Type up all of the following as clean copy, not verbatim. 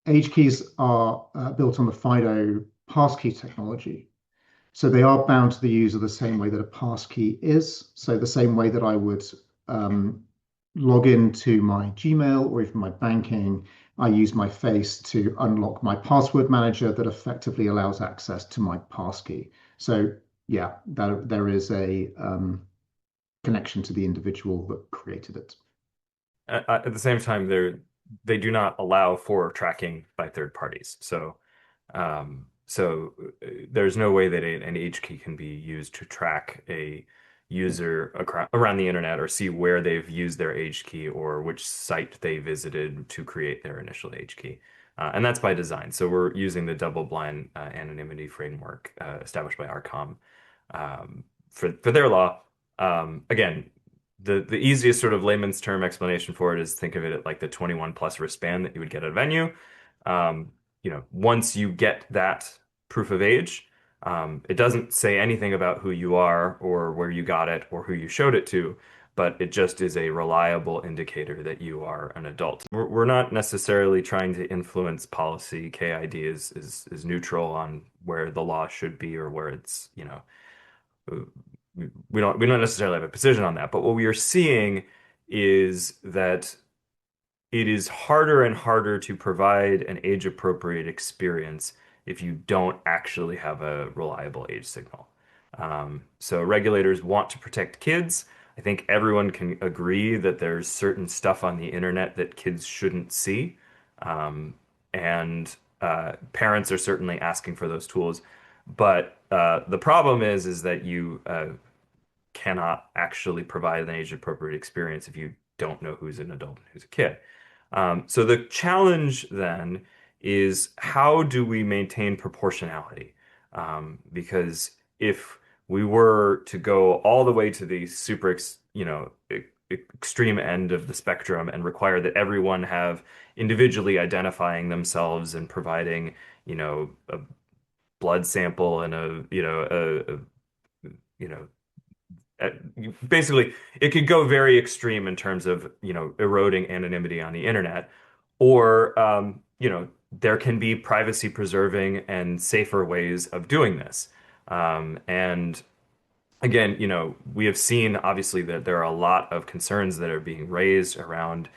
AgeKeys are built on the FIDO passkey technology. So they are bound to the user the same way that a passkey is. So the same way that I would log into my Gmail or even my banking, I use my face to unlock my password manager that effectively allows access to my passkey. So yeah, there is a connection to the individual that created it. At the same time, they do not allow for tracking by third parties. There's no way that an H key can be used to track a user around the internet or see where they've used their H key or which site they visited to create their initial H key. And that's by design. So we're using the double-blind anonymity framework established by ARCOM for their law. Again, the easiest sort of layman's term explanation for it is think of it like the 21 plus wristband that you would get at a venue. Once you get that proof of age, it doesn't say anything about who you are or where you got it or who you showed it to, but it just is a reliable indicator that you are an adult. We're not necessarily trying to influence policy. KID is neutral on where the law should be or where it's, we don't necessarily have a position on that. But what we are seeing is that it is harder and harder to provide an age-appropriate experience if you don't actually have a reliable age signal. So regulators want to protect kids. I think everyone can agree that there's certain stuff on the internet that kids shouldn't see. And parents are certainly asking for those tools. But the problem is that you cannot actually provide an age-appropriate experience if you don't know who's an adult and who's a kid. So the challenge then is how do we maintain proportionality? Because if we were to go all the way to the extreme end of the spectrum and require that everyone have individually identifying themselves and providing, a blood sample and uh, basically it could go very extreme in terms of eroding anonymity on the internet or there can be privacy preserving and safer ways of doing this and again we have seen obviously that there are a lot of concerns that are being raised around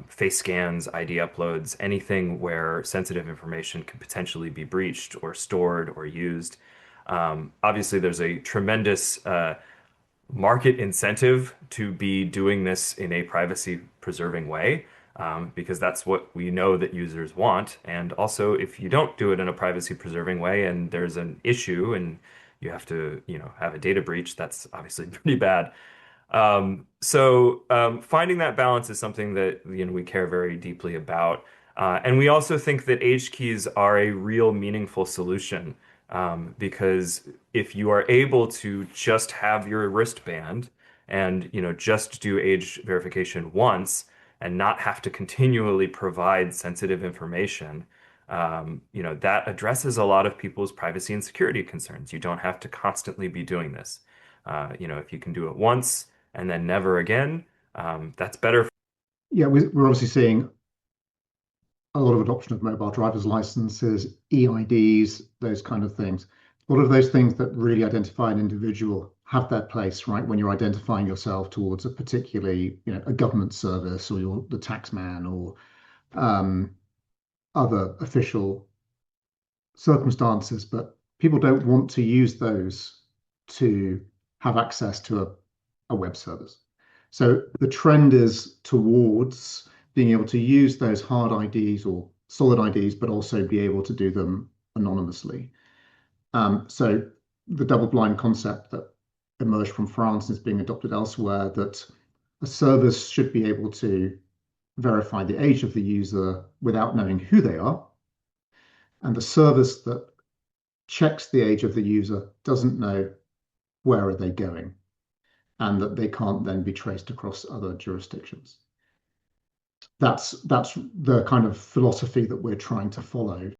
face scans, ID uploads, anything where sensitive information could potentially be breached or stored or used. Obviously there's a tremendous market incentive to be doing this in a privacy preserving way because that's what we know that users want. And also, if you don't do it in a privacy preserving way and there's an issue and you have to, have a data breach, that's obviously pretty bad. Finding that balance is something that, we care very deeply about. And we also think that H keys are a real meaningful solution because if you are able to just have your wristband and just do age verification once and not have to continually provide sensitive information, that addresses a lot of people's privacy and security concerns. You don't have to constantly be doing this. If you can do it once and then never again, that's better. Yeah, we're obviously seeing a lot of adoption of mobile driver's licenses, EIDs, those kind of things. A lot of those things that really identify an individual have their place, right? When you're identifying yourself towards a particularly, a government service or you're the tax man or other official circumstances, but people don't want to use those to have access to a web service. So the trend is towards being able to use those hard IDs or solid IDs, but also be able to do them anonymously. So the double-blind concept that emerged from France is being adopted elsewhere, that a service should be able to verify the age of the user without knowing who they are. And the service that checks the age of the user doesn't know where are they going, and that they can't then be traced across other jurisdictions. That's the kind of philosophy that we're trying to follow.